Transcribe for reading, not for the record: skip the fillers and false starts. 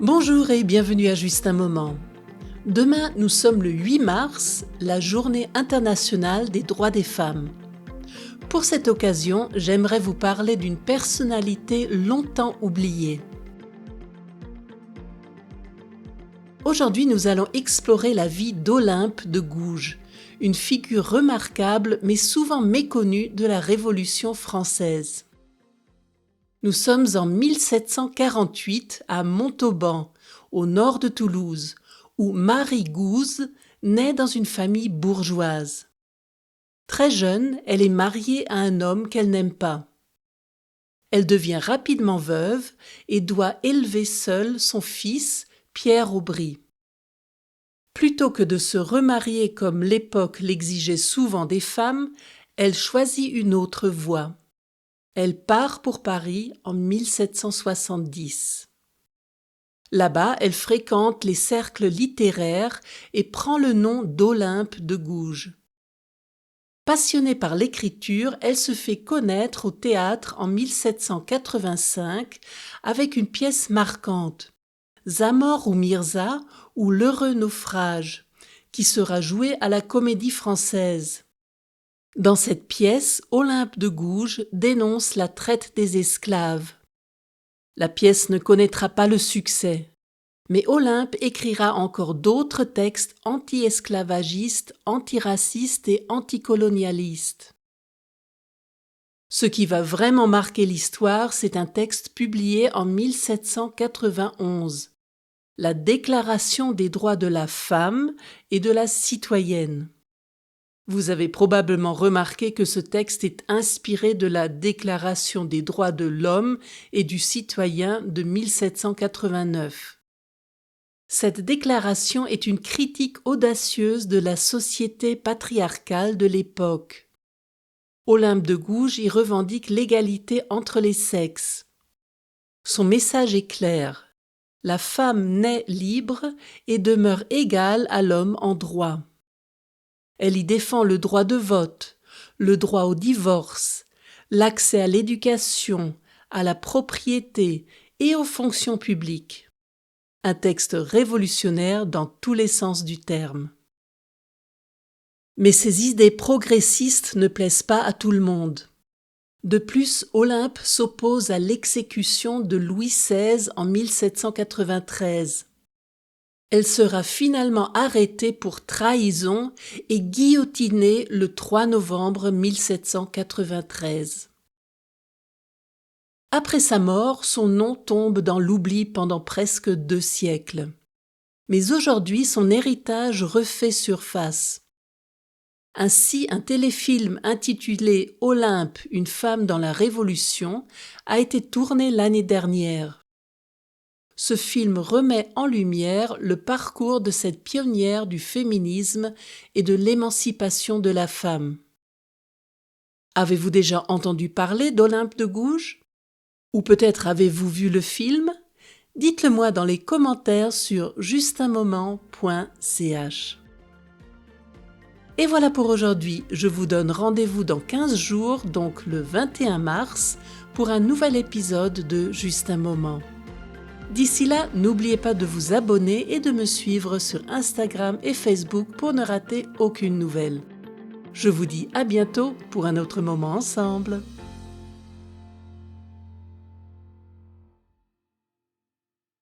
Bonjour et bienvenue à Juste un moment. Demain, nous sommes le 8 mars, la journée internationale des droits des femmes. Pour cette occasion, j'aimerais vous parler d'une personnalité longtemps oubliée. Aujourd'hui, nous allons explorer la vie d'Olympe de Gouges, une figure remarquable mais souvent méconnue de la Révolution française. Nous sommes en 1748 à Montauban, au nord de Toulouse, où Marie Gouze naît dans une famille bourgeoise. Très jeune, elle est mariée à un homme qu'elle n'aime pas. Elle devient rapidement veuve et doit élever seule son fils, Pierre Aubry. Plutôt que de se remarier comme l'époque l'exigeait souvent des femmes, elle choisit une autre voie. Elle part pour Paris en 1770. Là-bas, elle fréquente les cercles littéraires et prend le nom d'Olympe de Gouges. Passionnée par l'écriture, elle se fait connaître au théâtre en 1785 avec une pièce marquante, Zamor ou Mirza ou L'heureux naufrage, qui sera jouée à la Comédie Française. Dans cette pièce, Olympe de Gouges dénonce la traite des esclaves. La pièce ne connaîtra pas le succès, mais Olympe écrira encore d'autres textes anti-esclavagistes, antiracistes et anticolonialistes. Ce qui va vraiment marquer l'histoire, c'est un texte publié en 1791, la Déclaration des droits de la femme et de la citoyenne. Vous avez probablement remarqué que ce texte est inspiré de la Déclaration des droits de l'homme et du citoyen de 1789. Cette déclaration est une critique audacieuse de la société patriarcale de l'époque. Olympe de Gouges y revendique l'égalité entre les sexes. Son message est clair. La femme naît libre et demeure égale à l'homme en droit. Elle y défend le droit de vote, le droit au divorce, l'accès à l'éducation, à la propriété et aux fonctions publiques. Un texte révolutionnaire dans tous les sens du terme. Mais ces idées progressistes ne plaisent pas à tout le monde. De plus, Olympe s'oppose à l'exécution de Louis XVI en 1793. Elle sera finalement arrêtée pour trahison et guillotinée le 3 novembre 1793. Après sa mort, son nom tombe dans l'oubli pendant presque 2 siècles. Mais aujourd'hui, son héritage refait surface. Ainsi, un téléfilm intitulé « Olympe, une femme dans la Révolution » a été tourné l'année dernière. Ce film remet en lumière le parcours de cette pionnière du féminisme et de l'émancipation de la femme. Avez-vous déjà entendu parler d'Olympe de Gouges? Ou peut-être avez-vous vu le film? Dites-le moi dans les commentaires sur justunmoment.ch. Et voilà pour aujourd'hui, je vous donne rendez-vous dans 15 jours, donc le 21 mars, pour un nouvel épisode de Juste un moment. D'ici là, n'oubliez pas de vous abonner et de me suivre sur Instagram et Facebook pour ne rater aucune nouvelle. Je vous dis à bientôt pour un autre moment ensemble.